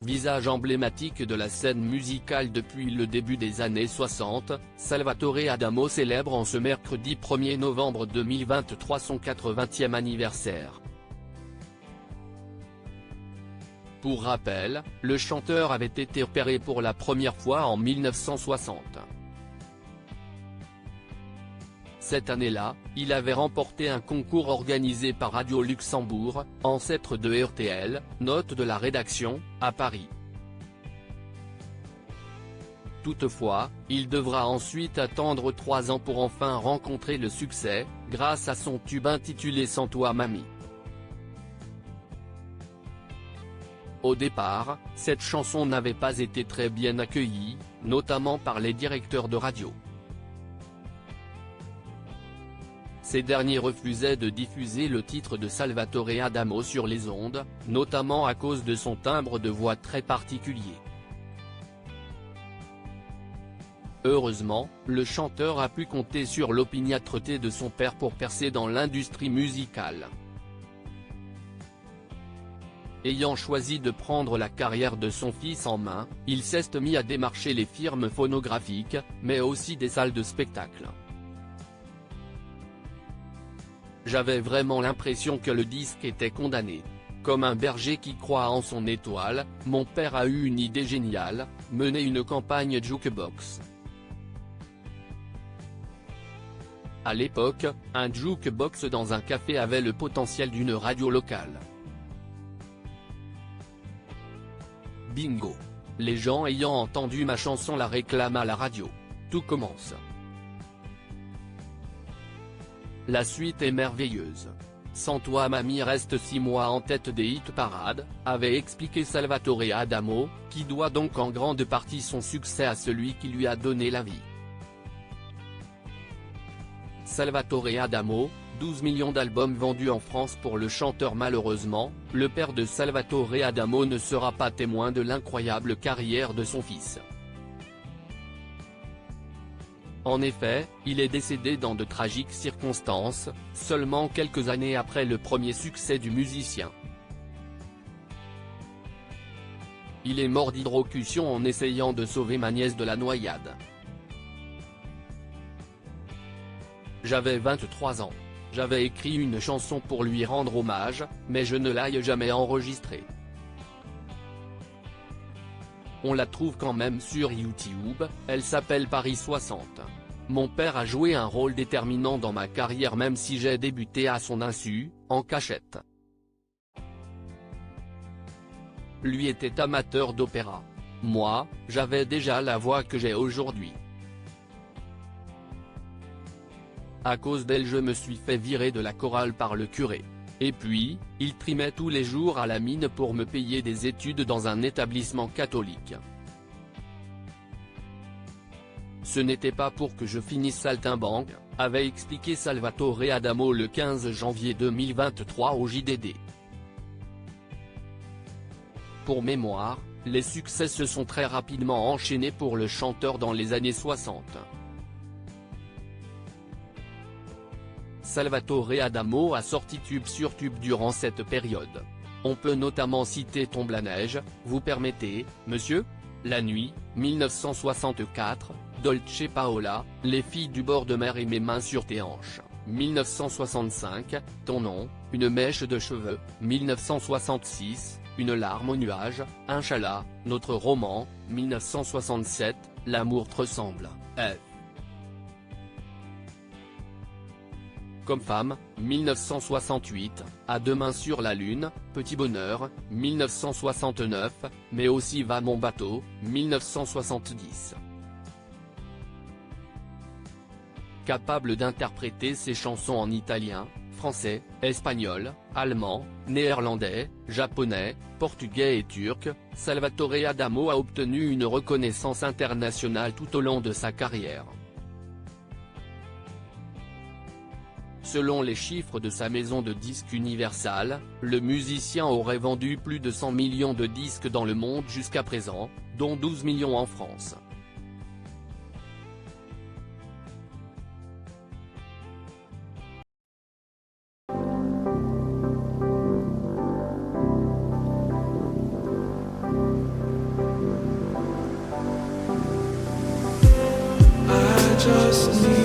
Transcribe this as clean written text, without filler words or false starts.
Visage emblématique de la scène musicale depuis le début des années 60, Salvatore Adamo célèbre en ce mercredi 1er novembre 2023 son 80e anniversaire. Pour rappel, le chanteur avait été opéré pour la première fois en 1960. Cette année-là, il avait remporté un concours organisé par Radio Luxembourg, ancêtre de RTL, note de la rédaction, à Paris. Toutefois, il devra ensuite attendre 3 ans pour enfin rencontrer le succès, grâce à son tube intitulé Sans toi mamie. Au départ, cette chanson n'avait pas été très bien accueillie, notamment par les directeurs de radio. Ces derniers refusaient de diffuser le titre de Salvatore Adamo sur les ondes, notamment à cause de son timbre de voix très particulier. Heureusement, le chanteur a pu compter sur l'opiniâtreté de son père pour percer dans l'industrie musicale. Ayant choisi de prendre la carrière de son fils en main, il s'est mis à démarcher les firmes phonographiques, mais aussi des salles de spectacle. J'avais vraiment l'impression que le disque était condamné. Comme un berger qui croit en son étoile, mon père a eu une idée géniale, mener une campagne jukebox. À l'époque, un jukebox dans un café avait le potentiel d'une radio locale. Bingo! Les gens ayant entendu ma chanson la réclament à la radio. Tout commence. La suite est merveilleuse. Sans toi mamie reste 6 mois en tête des hit parades, avait expliqué Salvatore Adamo, qui doit donc en grande partie son succès à celui qui lui a donné la vie. Salvatore Adamo, 12 millions d'albums vendus en France pour le chanteur. Malheureusement, le père de Salvatore Adamo ne sera pas témoin de l'incroyable carrière de son fils. En effet, il est décédé dans de tragiques circonstances, seulement quelques années après le premier succès du musicien. Il est mort d'hydrocution en essayant de sauver ma nièce de la noyade. J'avais 23 ans. J'avais écrit une chanson pour lui rendre hommage, mais je ne l'ai jamais enregistrée. On la trouve quand même sur YouTube, elle s'appelle Paris 60. Mon père a joué un rôle déterminant dans ma carrière même si j'ai débuté à son insu, en cachette. Lui était amateur d'opéra. Moi, j'avais déjà la voix que j'ai aujourd'hui. À cause d'elle je me suis fait virer de la chorale par le curé. Et puis, il trimait tous les jours à la mine pour me payer des études dans un établissement catholique. Ce n'était pas pour que je finisse saltimbanque, avait expliqué Salvatore Adamo le 15 janvier 2023 au JDD. Pour mémoire, les succès se sont très rapidement enchaînés pour le chanteur dans les années 60. Salvatore Adamo a sorti tube sur tube durant cette période. On peut notamment citer Tombe la neige, Vous permettez, monsieur, La nuit, 1964, Dolce Paola, Les filles du bord de mer et Mes mains sur tes hanches, 1965, Ton nom, Une mèche de cheveux, 1966, Une larme au nuage, Inch'Allah, Notre roman, 1967, L'amour te ressemble, F. Comme femme, 1968, À deux mains sur la lune, Petit bonheur, 1969, mais aussi Va mon bateau, 1970. Capable d'interpréter ses chansons en italien, français, espagnol, allemand, néerlandais, japonais, portugais et turc, Salvatore Adamo a obtenu une reconnaissance internationale tout au long de sa carrière. Selon les chiffres de sa maison de disques Universal, le musicien aurait vendu plus de 100 millions de disques dans le monde jusqu'à présent, dont 12 millions en France. just need